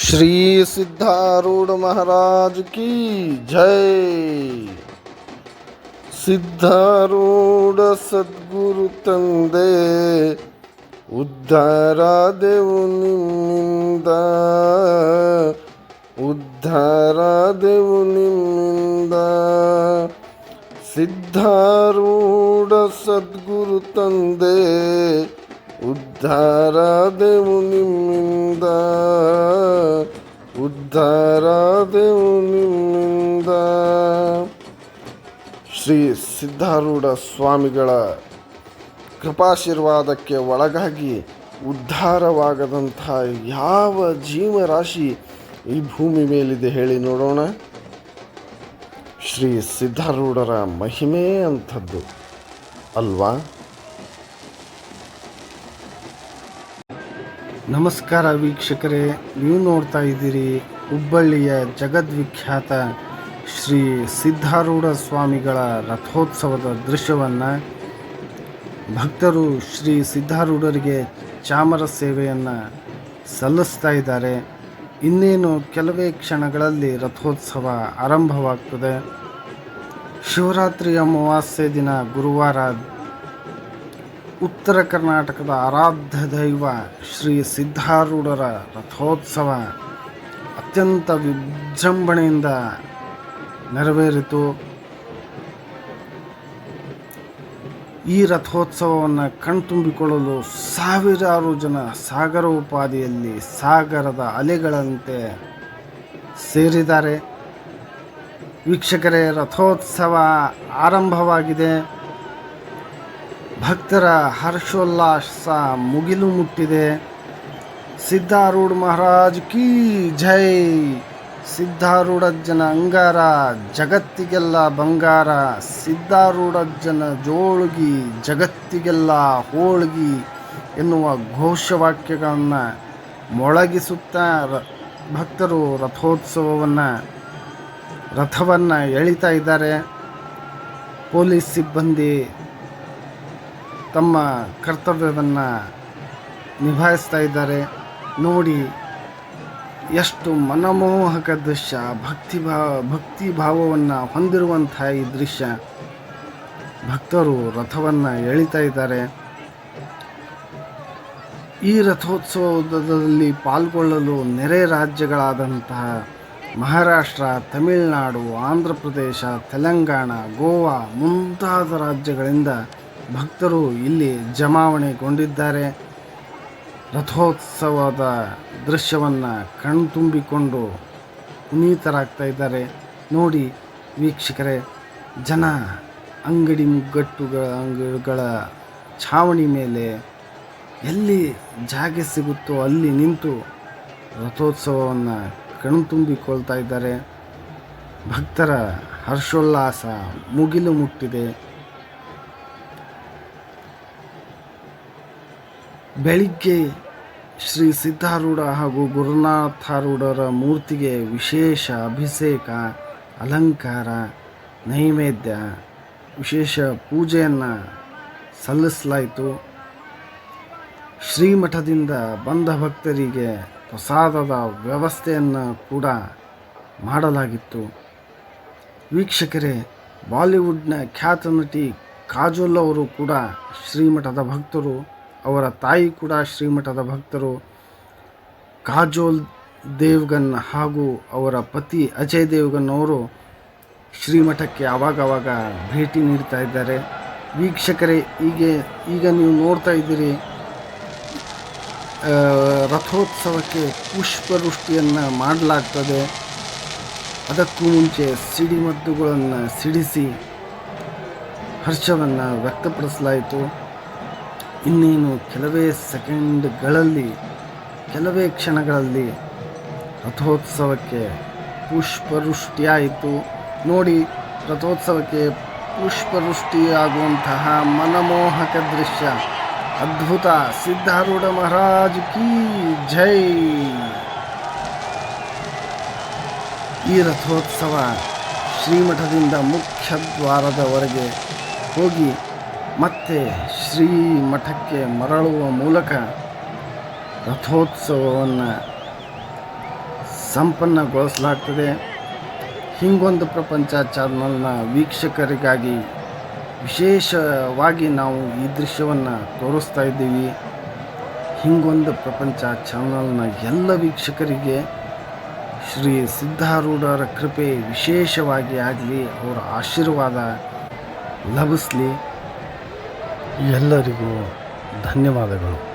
श्री सिद्धारूढ़ महाराज की जय। सिद्धारूढ़ सद्गुरु ತಂದೆ ಉದ್ಧಾರ ದೇವು ನಿಮ್ಮಿಂದ, ಉದ್ಧಾರ ದೇವು ನಿಮ್ಮಿಂದ. ಸಿದ್ಧಾರೂಢ ಸದ್ಗುರು ತಂದೆ ಉದ್ಧಾರ ದೇವು ನಿಮ್ಮಿಂದ, ಉದ್ಧಾರ ದೇವು ನಿಮ್ಮಿಂದ. ಶ್ರೀ ಸಿದ್ಧಾರೂಢ ಸ್ವಾಮಿಗಳ ಕೃಪಾಶೀರ್ವಾದಕ್ಕೆ ಒಳಗಾಗಿ ಉದ್ಧಾರವಾಗದಂಥ ಯಾವ ಜೀವರಾಶಿ ಈ ಭೂಮಿ ಮೇಲಿದೆ ಹೇಳಿ ನೋಡೋಣ. ಶ್ರೀ ಸಿದ್ಧಾರೂಢರ ಮಹಿಮೆ ಅಂಥದ್ದು ಅಲ್ವಾ. ನಮಸ್ಕಾರ ವೀಕ್ಷಕರೇ, ನೀವು ನೋಡ್ತಾ ಇದ್ದೀರಿ ಹುಬ್ಬಳ್ಳಿಯ ಜಗದ್ವಿಖ್ಯಾತ ಶ್ರೀ ಸಿದ್ಧಾರೂಢ ಸ್ವಾಮಿಗಳ ರಥೋತ್ಸವದ ದೃಶ್ಯವನ್ನು. ಭಕ್ತರು ಶ್ರೀ ಸಿದ್ಧಾರೂಢರಿಗೆ ಚಾಮರ ಸೇವೆಯನ್ನು ಸಲ್ಲಿಸ್ತಾ ಇದ್ದಾರೆ. ಇನ್ನೇನು ಕೆಲವೇ ಕ್ಷಣಗಳಲ್ಲಿ ರಥೋತ್ಸವ ಆರಂಭವಾಗ್ತದೆ. ಶಿವರಾತ್ರಿ ಅಮಾವಾಸ್ಯೆ ದಿನ ಗುರುವಾರ ಉತ್ತರ ಕರ್ನಾಟಕದ ಆರಾಧ್ಯ ದೈವ ಶ್ರೀ ಸಿದ್ಧಾರೂಢರ ರಥೋತ್ಸವ ಅತ್ಯಂತ ವಿಜೃಂಭಣೆಯಿಂದ ನೆರವೇರಿತು. ಈ ರಥೋತ್ಸವವನ್ನು ಕಣ್ತುಂಬಿಕೊಳ್ಳಲು ಸಾವಿರಾರು ಜನ ಸಾಗರೋಪಾದಿಯಲ್ಲಿ ಸಾಗರದ ಅಲೆಗಳಂತೆ ಸೇರಿದ್ದಾರೆ. ವೀಕ್ಷಕರೇ, ರಥೋತ್ಸವ ಆರಂಭವಾಗಿದೆ. ಭಕ್ತರ ಹರ್ಷೋಲ್ಲಾಸ ಮುಗಿಲು ಮುಟ್ಟಿದೆ. ಸಿದ್ಧಾರೂಢ ಮಹಾರಾಜ್ ಕೀ ಜೈ. ಸಿದ್ಧಾರೂಢಜ್ಜನ ಅಂಗಾರ ಜಗತ್ತಿಗೆಲ್ಲ ಬಂಗಾರ, ಸಿದ್ಧಾರೂಢಜ್ಜನ ಜೋಳ್ಗಿ ಜಗತ್ತಿಗೆಲ್ಲ ಹೋಳ್ಗಿ ಎನ್ನುವ ಘೋಷವಾಕ್ಯಗಳನ್ನು ಮೊಳಗಿಸುತ್ತಾ ಭಕ್ತರು ರಥವನ್ನು ಎಳಿತಾ ಇದ್ದಾರೆ. ಪೊಲೀಸ್ ಸಿಬ್ಬಂದಿ ತಮ್ಮ ಕರ್ತವ್ಯವನ್ನು ನಿಭಾಯಿಸ್ತಾ ಇದ್ದಾರೆ. ನೋಡಿ ಎಷ್ಟು ಮನಮೋಹಕ ದೃಶ್ಯ, ಭಕ್ತಿ ಭಾವವನ್ನು ಹೊಂದಿರುವಂಥ ಈ ದೃಶ್ಯ. ಭಕ್ತರು ರಥವನ್ನು ಎಳಿತಾ ಇದ್ದಾರೆ. ಈ ರಥೋತ್ಸವದಲ್ಲಿ ಪಾಲ್ಗೊಳ್ಳಲು ನೆರೆ ರಾಜ್ಯಗಳಾದಂತಹ ಮಹಾರಾಷ್ಟ್ರ, ತಮಿಳುನಾಡು, ಆಂಧ್ರ ಪ್ರದೇಶ, ತೆಲಂಗಾಣ, ಗೋವಾ ಮುಂತಾದ ರಾಜ್ಯಗಳಿಂದ ಭಕ್ತರು ಇಲ್ಲಿ ಜಮಾವಣೆಗೊಂಡಿದ್ದಾರೆ. ರಥೋತ್ಸವದ ದೃಶ್ಯವನ್ನು ಕಣ್ತುಂಬಿಕೊಂಡು ಪುನೀತರಾಗ್ತಾ ಇದ್ದಾರೆ. ನೋಡಿ ವೀಕ್ಷಕರೇ, ಜನ ಅಂಗಡಿ ಮುಗ್ಗಟ್ಟುಗಳ ಛಾವಣಿ ಮೇಲೆ ಎಲ್ಲಿ ಜಾಗ ಸಿಗುತ್ತೋ ಅಲ್ಲಿ ನಿಂತು ರಥೋತ್ಸವವನ್ನು ಕಣ್ತುಂಬಿಕೊಳ್ತಾ ಇದ್ದಾರೆ. ಭಕ್ತರ ಹರ್ಷೋಲ್ಲಾಸ ಮುಗಿಲು ಮುಟ್ಟಿದೆ. ಬೆಳಿಗ್ಗೆ ಶ್ರೀ ಸಿದ್ಧಾರೂಢ ಹಾಗೂ ಗುರುನಾಥಾರೂಢರ ಮೂರ್ತಿಗೆ ವಿಶೇಷ ಅಭಿಷೇಕ, ಅಲಂಕಾರ, ನೈವೇದ್ಯ, ವಿಶೇಷ ಪೂಜೆಯನ್ನು ಸಲ್ಲಿಸಲಾಯಿತು. ಶ್ರೀಮಠದಿಂದ ಬಂದ ಭಕ್ತರಿಗೆ ಪ್ರಸಾದದ ವ್ಯವಸ್ಥೆಯನ್ನು ಕೂಡ ಮಾಡಲಾಗಿತ್ತು. ವೀಕ್ಷಕರೇ, ಬಾಲಿವುಡ್ನ ಖ್ಯಾತ ನಟಿ ಕಾಜೋಲ್ ಅವರು ಕೂಡ ಶ್ರೀಮಠದ ಭಕ್ತರು. ಅವರ ತಾಯಿ ಕೂಡ ಶ್ರೀಮಠದ ಭಕ್ತರು. ಕಾಜೋಲ್ ದೇವ್ಗನ್ ಹಾಗೂ ಅವರ ಪತಿ ಅಜಯ್ ದೇವ್ಗನ್ ಅವರು ಶ್ರೀಮಠಕ್ಕೆ ಆವಾಗವಾಗ ಭೇಟಿ ನೀಡ್ತಾ ಇದ್ದಾರೆ. ವೀಕ್ಷಕರೇ, ಈಗ ನೀವು ನೋಡ್ತಾ ಇದ್ದೀರಿ, ರಥೋತ್ಸವಕ್ಕೆ ಪುಷ್ಪವೃಷ್ಟಿಯನ್ನು ಮಾಡಲಾಗ್ತದೆ. ಅದಕ್ಕೂ ಮುಂಚೆ ಸಿಡಿಮದ್ದುಗಳನ್ನು ಸಿಡಿಸಿ ಹರ್ಷವನ್ನು ವ್ಯಕ್ತಪಡಿಸಲಾಯಿತು. ಇನ್ನೇನು ಕೆಲವೇ ಸೆಕೆಂಡ್ಗಳಲ್ಲಿ, ಕೆಲವೇ ಕ್ಷಣಗಳಲ್ಲಿ ರಥೋತ್ಸವಕ್ಕೆ ಪುಷ್ಪವೃಷ್ಟಿಯಾಯಿತು. ನೋಡಿ, ರಥೋತ್ಸವಕ್ಕೆ ಪುಷ್ಪವೃಷ್ಟಿಯಾಗುವಂತಹ ಮನಮೋಹಕ ದೃಶ್ಯ ಅದ್ಭುತ. ಸಿದ್ಧಾರೂಢ ಮಹಾರಾಜ್ ಕೀ ಜೈ. ಈ ರಥೋತ್ಸವ ಶ್ರೀಮಠದಿಂದ ಮುಖ್ಯ ದ್ವಾರದವರೆಗೆ ಹೋಗಿ ಮತ್ತೆ ಶ್ರೀಮಠಕ್ಕೆ ಮರಳುವ ಮೂಲಕ ರಥೋತ್ಸವವನ್ನು ಸಂಪನ್ನಗೊಳಿಸಲಾಗ್ತದೆ. ಹೀಗೊಂದು ಪ್ರಪಂಚ ಚಾನಲ್ನ ವೀಕ್ಷಕರಿಗಾಗಿ ವಿಶೇಷವಾಗಿ ನಾವು ಈ ದೃಶ್ಯವನ್ನು ತೋರಿಸ್ತಾ ಇದ್ದೀವಿ. ಹೀಗೊಂದು ಪ್ರಪಂಚ ಚಾನಲ್ನ ಎಲ್ಲ ವೀಕ್ಷಕರಿಗೆ ಶ್ರೀ ಸಿದ್ಧಾರೂಢರ ಕೃಪೆ ವಿಶೇಷವಾಗಿ ಆಗಲಿ, ಅವರ ಆಶೀರ್ವಾದ ಲಭಿಸಲಿ. ಎಲ್ಲರಿಗೂ ಧನ್ಯವಾದಗಳು.